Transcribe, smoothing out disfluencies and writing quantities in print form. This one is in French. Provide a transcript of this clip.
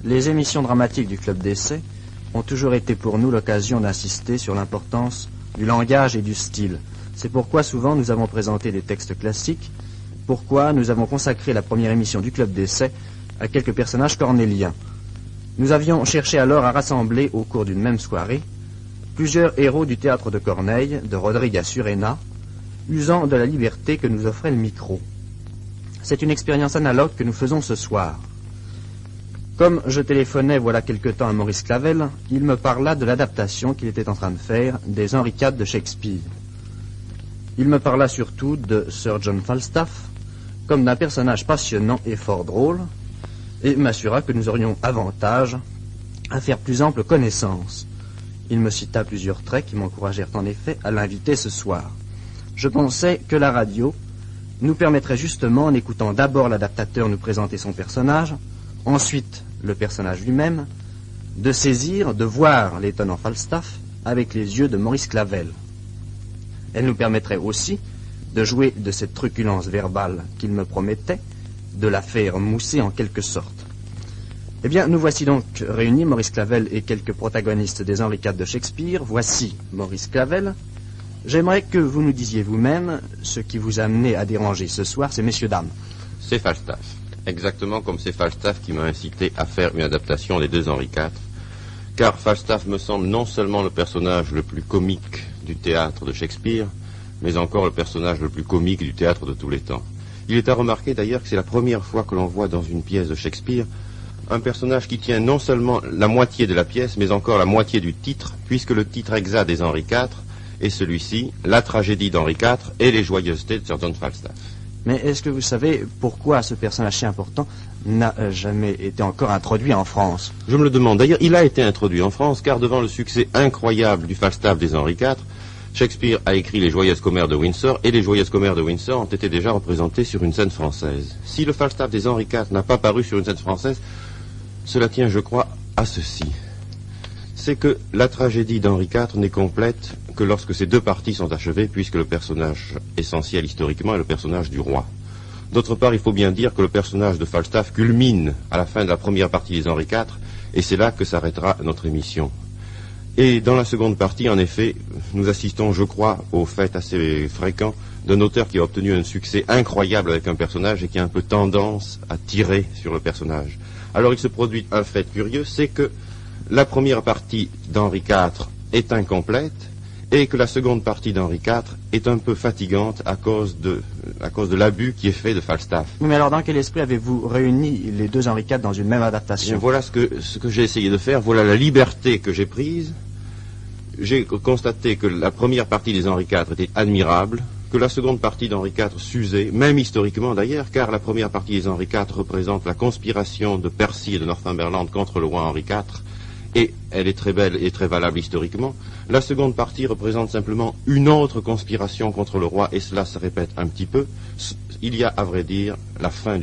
Les émissions dramatiques du Club d'Essai ont toujours été pour nous l'occasion d'insister sur l'importance du langage et du style. C'est pourquoi souvent nous avons présenté des textes classiques, pourquoi nous avons consacré la première émission du Club d'Essai à quelques personnages cornéliens. Nous avions cherché alors à rassembler au cours d'une même soirée plusieurs héros du théâtre de Corneille, de Rodrigue à Suréna, usant de la liberté que nous offrait le micro. C'est une expérience analogue que nous faisons ce soir. Comme je téléphonais voilà quelque temps à Maurice Clavel, il me parla de l'adaptation qu'il était en train de faire des Henri IV de Shakespeare. Il me parla surtout de Sir John Falstaff, comme d'un personnage passionnant et fort drôle, et m'assura que nous aurions avantage à faire plus ample connaissance. Il me cita plusieurs traits qui m'encouragèrent en effet à l'inviter ce soir. Je pensais que la radio nous permettrait justement, en écoutant d'abord l'adaptateur nous présenter son personnage, ensuite le personnage lui-même, de saisir, de voir l'étonnant Falstaff avec les yeux de Maurice Clavel. Elle nous permettrait aussi de jouer de cette truculence verbale qu'il me promettait, de la faire mousser en quelque sorte. Eh bien, nous voici donc réunis, Maurice Clavel et quelques protagonistes des Henri IV de Shakespeare. Voici Maurice Clavel. J'aimerais que vous nous disiez vous-même ce qui vous a amené à déranger ce soir ces messieurs dames. C'est Falstaff. Exactement comme c'est Falstaff qui m'a incité à faire une adaptation des deux Henri IV. Car Falstaff me semble non seulement le personnage le plus comique du théâtre de Shakespeare, mais encore le personnage le plus comique du théâtre de tous les temps. Il est à remarquer d'ailleurs que c'est la première fois que l'on voit dans une pièce de Shakespeare un personnage qui tient non seulement la moitié de la pièce, mais encore la moitié du titre, puisque le titre exact des Henri IV est celui-ci, La tragédie d'Henri IV et les joyeusetés de Sir John Falstaff. Mais est-ce que vous savez pourquoi ce personnage si important n'a jamais été encore introduit en France? Je me le demande. D'ailleurs, il a été introduit en France, car devant le succès incroyable du Falstaff des Henri IV, Shakespeare a écrit Les Joyeuses Commères de Windsor, et les Joyeuses Commères de Windsor ont été déjà représentées sur une scène française. Si le Falstaff des Henri IV n'a pas paru sur une scène française, cela tient, je crois, à ceci. C'est que la tragédie d'Henri IV n'est complète que lorsque ces deux parties sont achevées, puisque le personnage essentiel historiquement est le personnage du roi. D'autre part, il faut bien dire que le personnage de Falstaff culmine à la fin de la première partie des Henri IV, et c'est là que s'arrêtera notre émission. Et dans la seconde partie, en effet, nous assistons, je crois, au fait assez fréquent d'un auteur qui a obtenu un succès incroyable avec un personnage et qui a un peu tendance à tirer sur le personnage. Alors il se produit un fait curieux, c'est que la première partie d'Henri IV est incomplète et que la seconde partie d'Henri IV est un peu fatigante à cause de l'abus qui est fait de Falstaff. Mais alors dans quel esprit avez-vous réuni les deux Henri IV dans une même adaptation? Voilà ce que j'ai essayé de faire, voilà la liberté que j'ai prise. J'ai constaté que la première partie des Henri IV était admirable, que la seconde partie d'Henri IV s'usait, même historiquement d'ailleurs, car la première partie des Henri IV représente la conspiration de Percy et de Northumberland contre le roi Henri IV, et elle est très belle et très valable historiquement. La seconde partie représente simplement une autre conspiration contre le roi, et cela se répète un petit peu. Il y a, à vrai dire, la fin